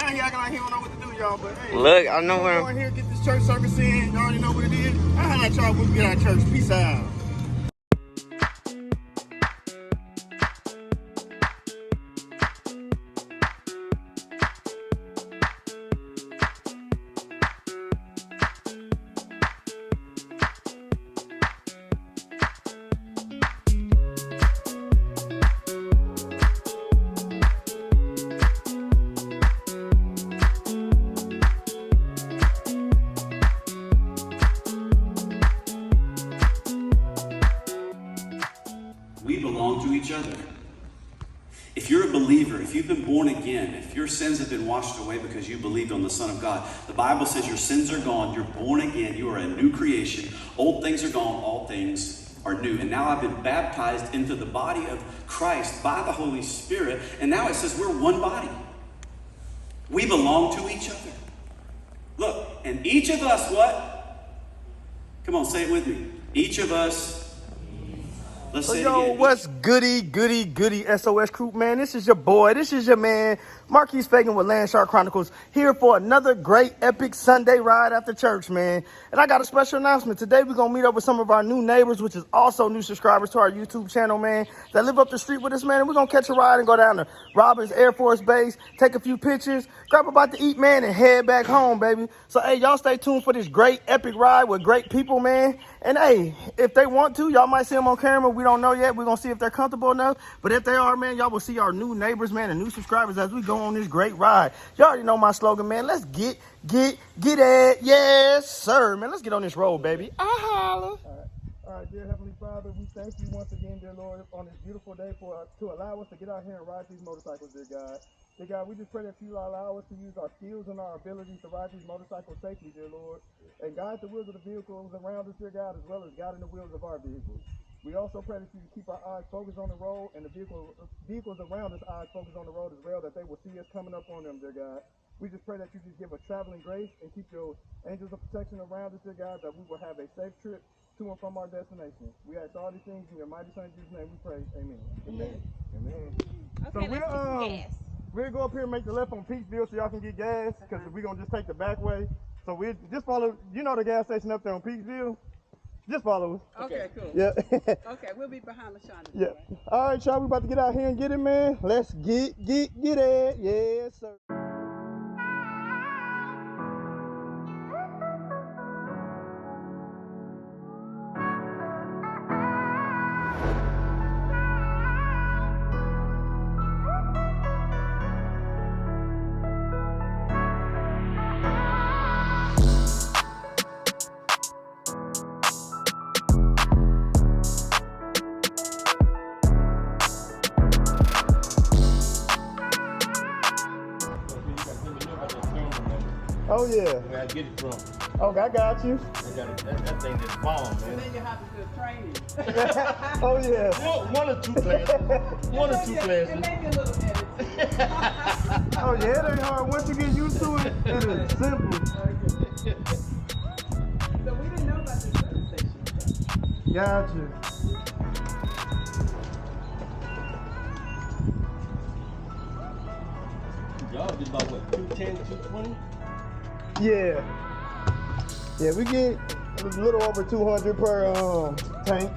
down here acting like he don't know what to do, y'all. But hey, look, I know we're going here, get this church service in. Y'all already know what it is. I highlight y'all when we get out of church. Peace out. We belong to each other. If you're a believer, if you've been born again, if your sins have been washed away because you believed on the Son of God, the Bible says your sins are gone, you're born again, you are a new creation. Old things are gone, all things are new. And now I've been baptized into the body of Christ by the Holy Spirit. And now it says we're one body. We belong to each other. Look, and each of us, what? Come on, say it with me. Each of us. Let's say it again. What's goody SOS crew, man? This is your boy. This is your man, Marquise Fagan with Land Shark Chronicles, here for another great epic Sunday ride after church, man. And I got a special announcement. Today we're going to meet up with some of our new neighbors, which is also new subscribers to our YouTube channel, man, that live up the street with us, man. And we're going to catch a ride and go down to Robins Air Force Base, take a few pictures, grab a bite to eat, man, and head back home, baby. So, hey, y'all stay tuned for this great epic ride with great people, man. And, hey, if they want to, y'all might see them on camera. We don't know yet. We're going to see if they're comfortable enough. But if they are, man, y'all will see our new neighbors, man, and new subscribers as we go on this great ride. Y'all already know my slogan, man. Let's get it. Yes, sir, man. Let's get on this road, baby. I holla. All right, dear Heavenly Father, we thank you once again, dear Lord, on this beautiful day to allow us to get out here and ride these motorcycles, dear God. Dear God, we just pray that you allow us to use our skills and our abilities to ride these motorcycles safely, dear Lord, and guide the wheels of the vehicles around us, dear God, as well as guiding the wheels of our vehicles. We also pray that you keep our eyes focused on the road and the vehicles around us eyes focused on the road as well, that they will see us coming up on them, dear God. We just pray that you just give us traveling grace and keep your angels of protection around us, dear God, that we will have a safe trip to and from our destination. We ask all these things in your mighty Son Jesus' name we pray. Amen. Amen. Amen. Okay, So let's get some gas. we'll go up here and make the left on Peachville so y'all can get gas, because we're going to just take the back way. So we just follow, you know the gas station up there on Peachville? Just follow us. Okay, cool. Yeah. Okay, we'll be behind LaShonda. Yeah. All right, y'all, we about to get out here and get it, man. Let's get it. Yes, sir. Oh, yeah. Where I get it from. Okay, I got you. That thing is bomb, And man. then you have to do training. Oh, yeah. One or two classes. One or two And classes. maybe a little editing. Oh, yeah, it ain't hard. Once you get used to it, it is simple. So we didn't know about this service station. Got you. Y'all did about what, 210, 220? Yeah. Yeah, we get a little over 200 per tank.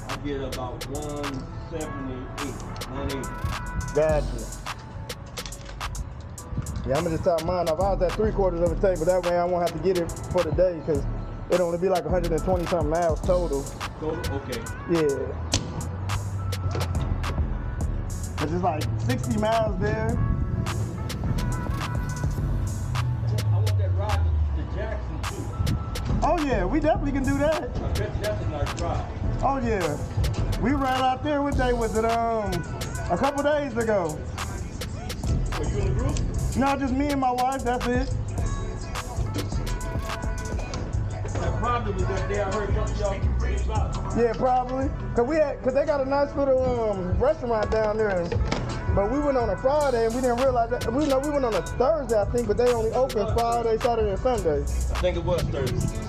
I get about 178, 180. Gotcha. Yeah, I'm gonna just top mine off. I was at 3/4 of a tank, but that way I won't have to get it for the day because it'll only be like 120 something miles total. Okay. Yeah. Cause it's like 60 miles there. I want that ride to Jackson too. Oh yeah, we definitely can do that. I bet that's a nice ride. Oh yeah. We ran out there, what day was it? A couple days ago. Are you in the group? No, just me and my wife, that's it. That probably was that day I heard some of y'all complain about. Yeah, probably. Cause they got a nice little restaurant down there. But we went on a Friday and we didn't realize that. We went on a Thursday, I think, but they only open Friday, Saturday, and Sunday. I think it was Thursday.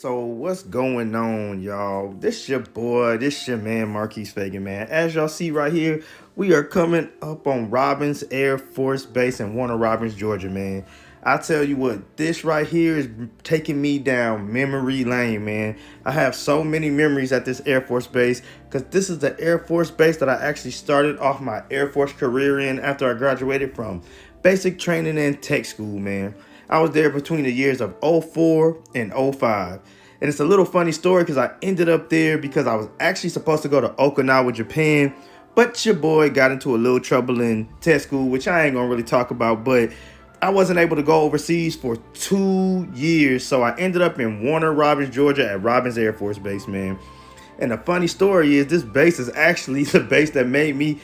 So what's going on, y'all? This your boy, this your man, Marquise Fagan, man. As y'all see right here, we are coming up on Robbins Air Force Base in Warner Robins, Georgia, man. I tell you what, this right here is taking me down memory lane, man. I have so many memories at this Air Force base because this is the Air Force base that I actually started off my Air Force career in after I graduated from basic training and tech school, man. I was there between the years of '04 and '05. And it's a little funny story because I ended up there because I was actually supposed to go to Okinawa, Japan, but your boy got into a little trouble in tech school, which I ain't gonna really talk about, but I wasn't able to go overseas for 2 years, so I ended up in Warner Robins, Georgia at Robins Air Force Base, man. And the funny story is this base is actually the base that made me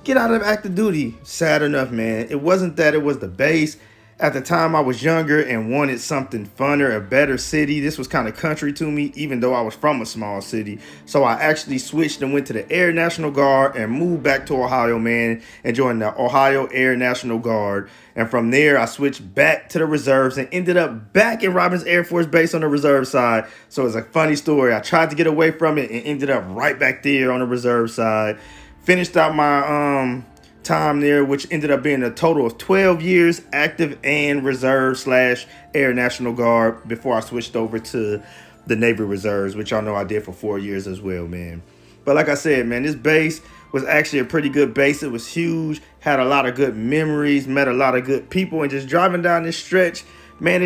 get out of active duty. Sad enough, man. It wasn't that it was the base. At the time, I was younger and wanted something funner, a better city. This was kind of country to me, even though I was from a small city. So I actually switched and went to the Air National Guard and moved back to Ohio, man, and joined the Ohio Air National Guard. And from there, I switched back to the reserves and ended up back in Robins Air Force Base on the reserve side. So it's a funny story. I tried to get away from it and ended up right back there on the reserve side. Finished out my time there, which ended up being a total of 12 years active and reserve / Air National Guard before I switched over to the Navy Reserves, which y'all know I did for 4 years as well, man. But like I said, man, this base was actually a pretty good base. It was huge, had a lot of good memories, met a lot of good people, and just driving down this stretch, man,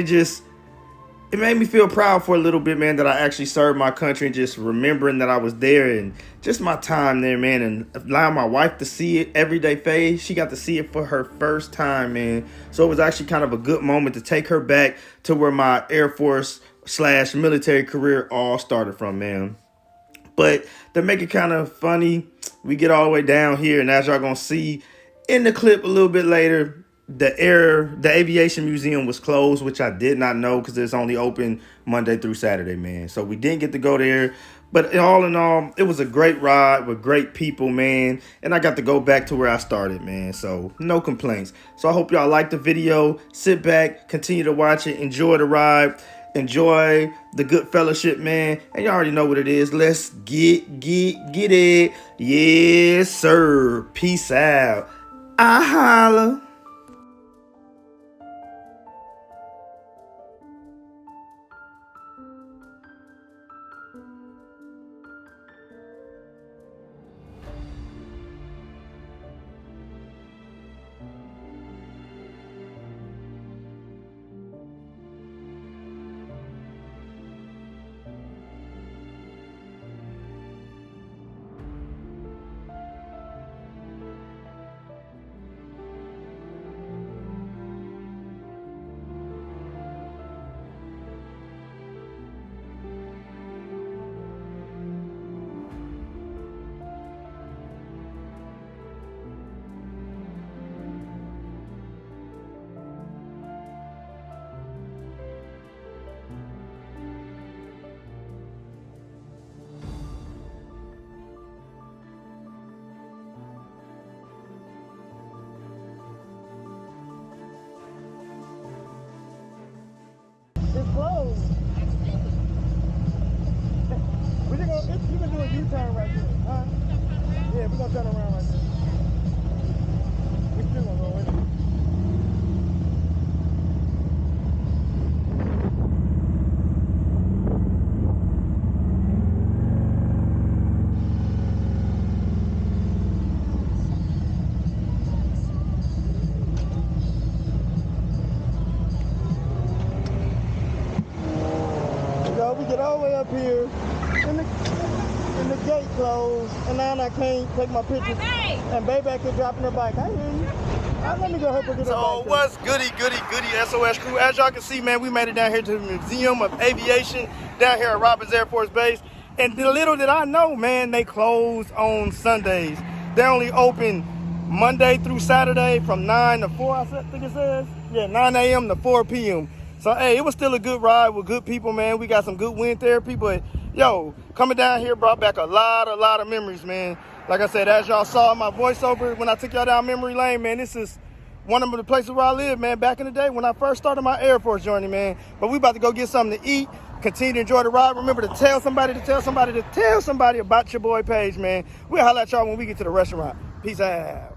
it made me feel proud for a little bit, man, that I actually served my country, and just remembering that I was there and just my time there, man, and allowing my wife to see it everyday phase. She got to see it for her first time, man. So it was actually kind of a good moment to take her back to where my Air Force / military career all started from, man. But to make it kind of funny, we get all the way down here, and as y'all gonna see in the clip a little bit later, the aviation museum was closed, which I did not know because it's only open Monday through Saturday, man. So we didn't get to go there. But all in all, it was a great ride with great people, man. And I got to go back to where I started, man. So no complaints. So I hope y'all liked the video. Sit back, continue to watch it, enjoy the ride, enjoy the good fellowship, man. And y'all already know what it is. Let's get it. Yes, sir. Peace out. I holla. It's closed. You can do a U-turn right there, huh? Yeah, we're gonna turn around right there. We still gonna go in. We get all the way up here, and the gate closed, and now I can't take my pictures. And baby back here dropping her bike. I hear you. Let me go help her get her bike. So what's goody SOS crew? As y'all can see, man, we made it down here to the Museum of Aviation down here at Robins Air Force Base. And little did I know, man, they close on Sundays. They only open Monday through Saturday from 9 to 4, I think it says. Yeah, 9 a.m. to 4 p.m. So, hey, it was still a good ride with good people, man. We got some good wind therapy, but, yo, coming down here brought back a lot of memories, man. Like I said, as y'all saw in my voiceover when I took y'all down memory lane, man, this is one of the places where I lived, man, back in the day when I first started my Air Force journey, man. But we about to go get something to eat, continue to enjoy the ride. Remember to tell somebody about your boy Paige, man. We'll holler at y'all when we get to the restaurant. Peace out.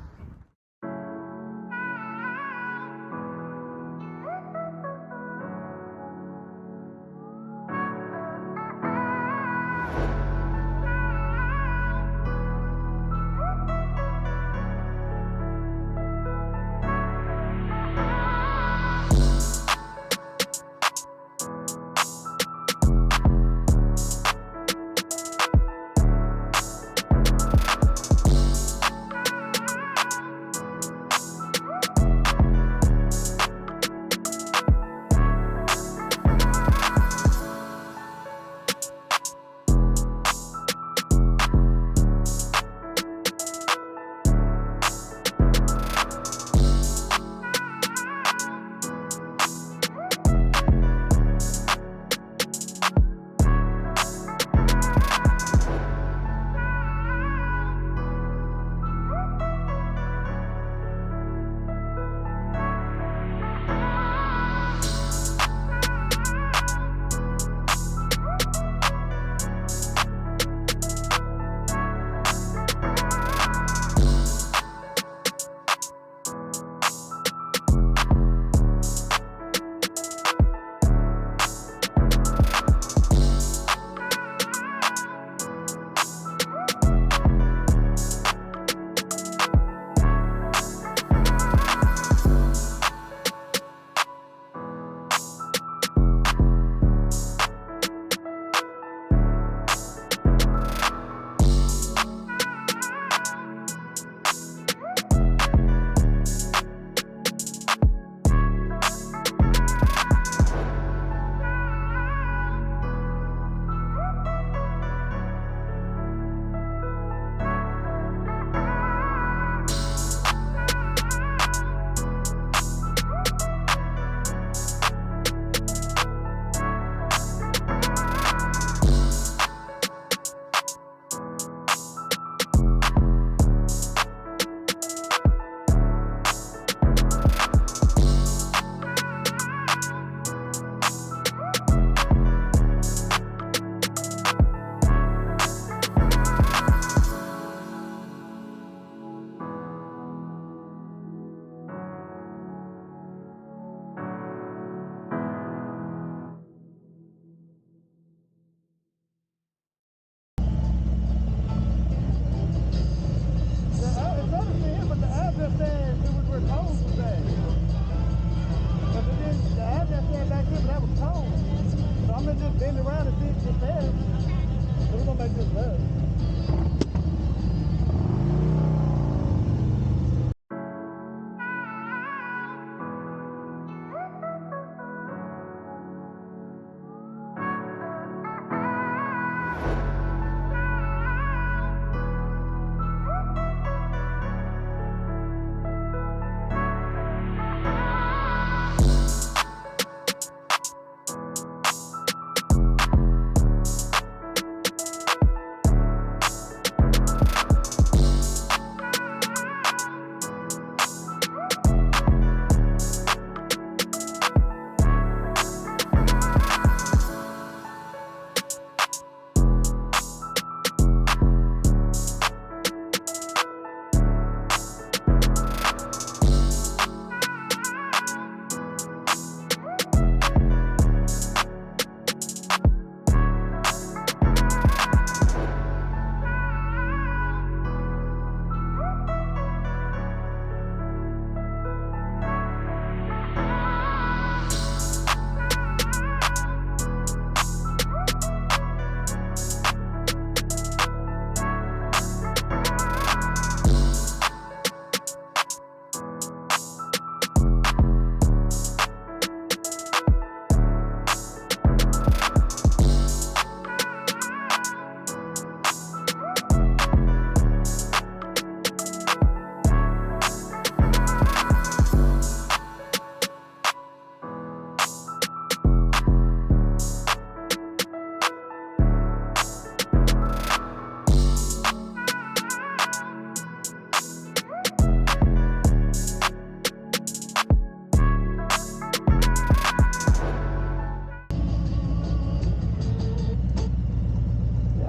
just saying it was where cones was at. But it didn't, the address said back here, but that was cones. So I'm gonna just bend around and see if it's there. So we're gonna make this left.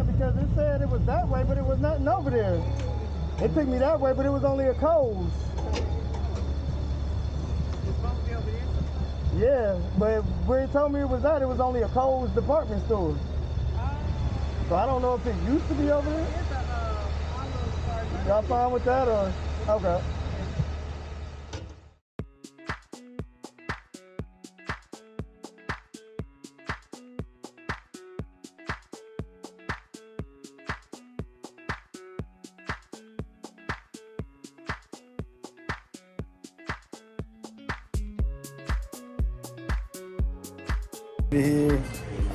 Because it said it was that way, but it was nothing over there. It took me that way, but it was only a Kohl's. It's supposed to be over there. Yeah, but where it told me it was at, it was only a Kohl's department store. So I don't know if it used to be over there. It's a online store. Y'all fine with that or? Okay. Here,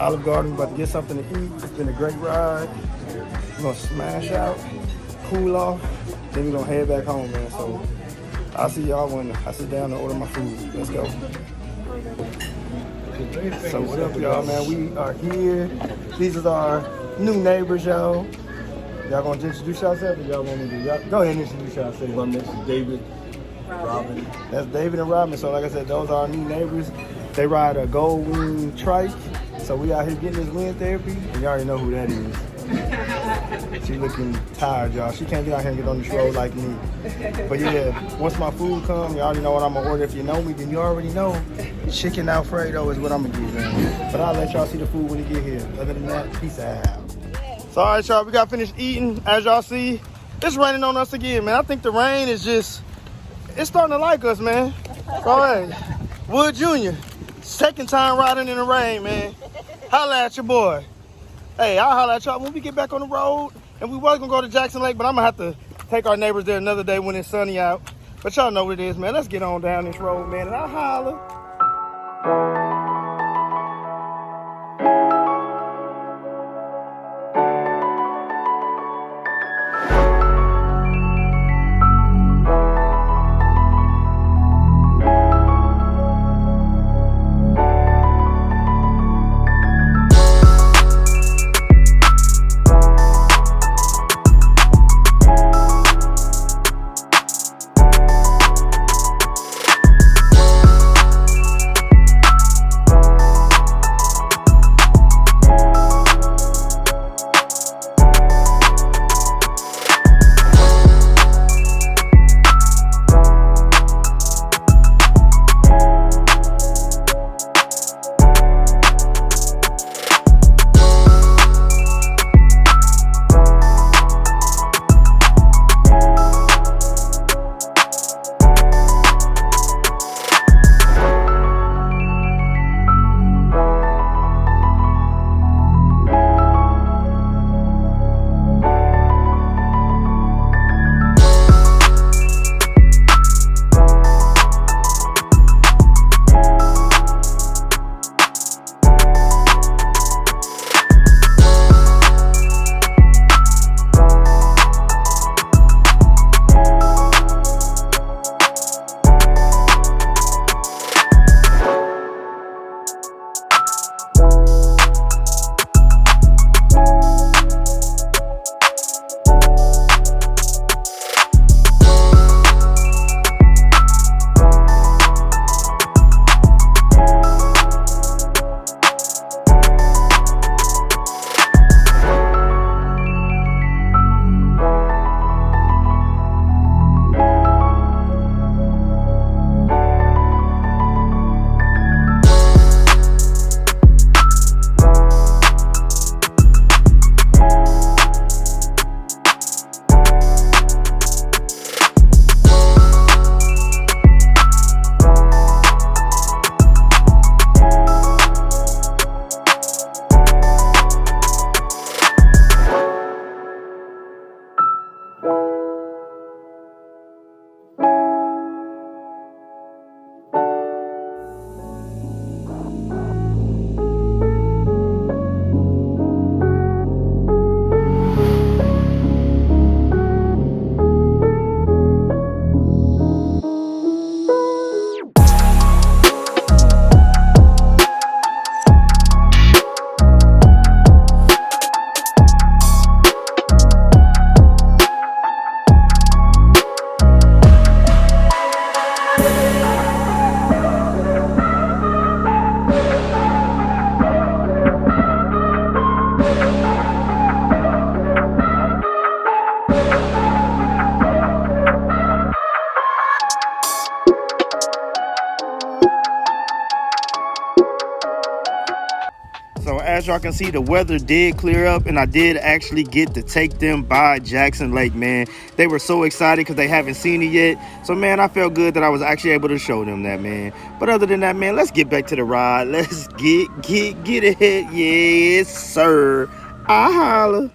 Olive Garden, about to get something to eat. It's been a great ride. We're gonna smash out, cool off, then we're gonna head back home, man. So I'll see y'all when I sit down and order my food. Let's go. So what up, y'all, man? We are here. These are our new neighbors, y'all. Y'all gonna introduce yourself or y'all want me to do? Go ahead and introduce yourself. My name is David. Robin. That's David and Robin. So like I said, those are our new neighbors. They ride a gold wing trike. So we out here getting this wind therapy. And you already know who that is. She looking tired, y'all. She can't get out here and get on this road like me. But yeah, once my food comes, you already know what I'm gonna order. If you know me, then you already know. Chicken Alfredo is what I'm gonna get, man. But I'll let y'all see the food when it get here. Other than that, peace out. So all right, y'all, we got finished eating. As y'all see, it's raining on us again, man. I think the rain is just, it's starting to like us, man. All right, Wood Jr., second time riding in the rain, man. Holla at your boy. Hey, I'll holla at y'all when we get back on the road. And we was gonna go to Jackson Lake, but I'm gonna have to take our neighbors there another day when it's sunny out. But y'all know what it is, man. Let's get on down this road, man, and I'll holla. as y'all can see, the weather did clear up, and I did actually get to take them by Jackson Lake, man. They were so excited because they haven't seen it yet. So, man, I felt good that I was actually able to show them that, man. But other than that, man, let's get back to the ride. Let's get it. Yes, sir. I holla.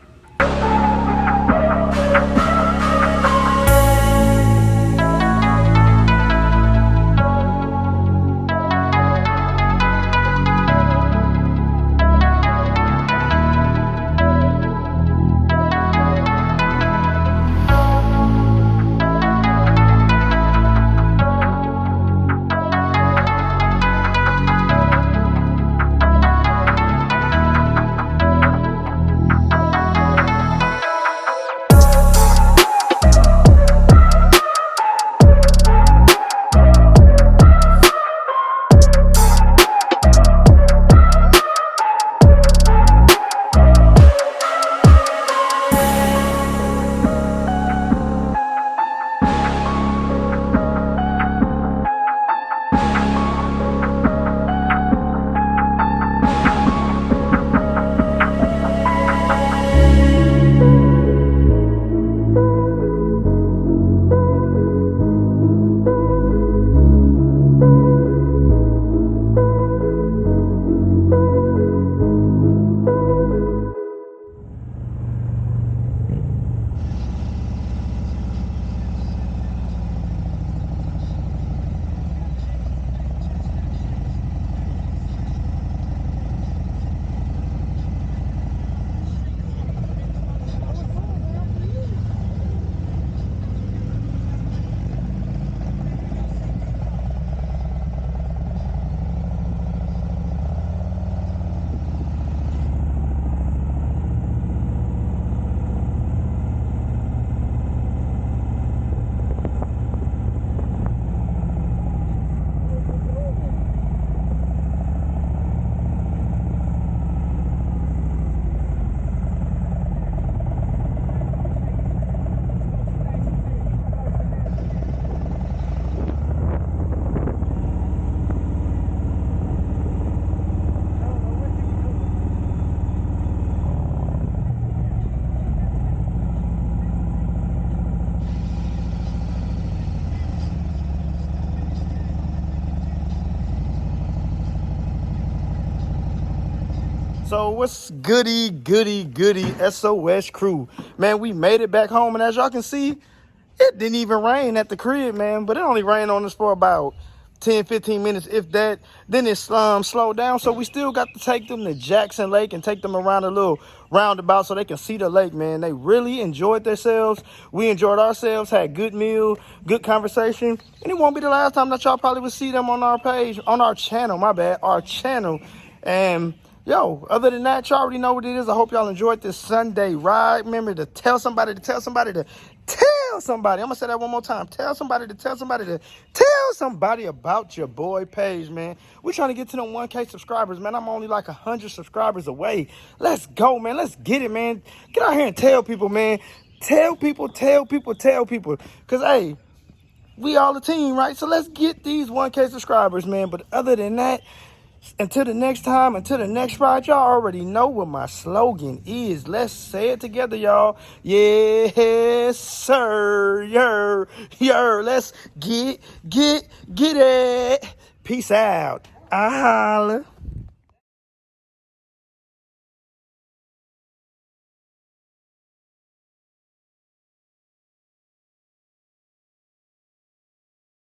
So what's goody SOS crew? Man, we made it back home, and as y'all can see, it didn't even rain at the crib, man. But it only rained on us for about 10-15 minutes, if that. Then it slowed down, so we still got to take them to Jackson Lake and take them around a little roundabout so they can see the lake, man. They really enjoyed themselves. We enjoyed ourselves, had good meal, good conversation. And it won't be the last time that y'all probably will see them on our page, on our channel, our channel. And yo, other than that, y'all already know what it is. I hope y'all enjoyed this Sunday ride. Remember to tell somebody to tell somebody to tell somebody. I'm going to say that one more time. Tell somebody to tell somebody to tell somebody about your boy page, man. We're trying to get to them 1K subscribers, man. I'm only like 100 subscribers away. Let's go, man. Let's get it, man. Get out here and tell people, man. Tell people. Because, hey, we all a team, right? So let's get these 1K subscribers, man. But other than that, until the next time, until the next ride, y'all already know what my slogan is. Let's say it together, y'all. Yes, sir. Let's get it. Peace out. I holla.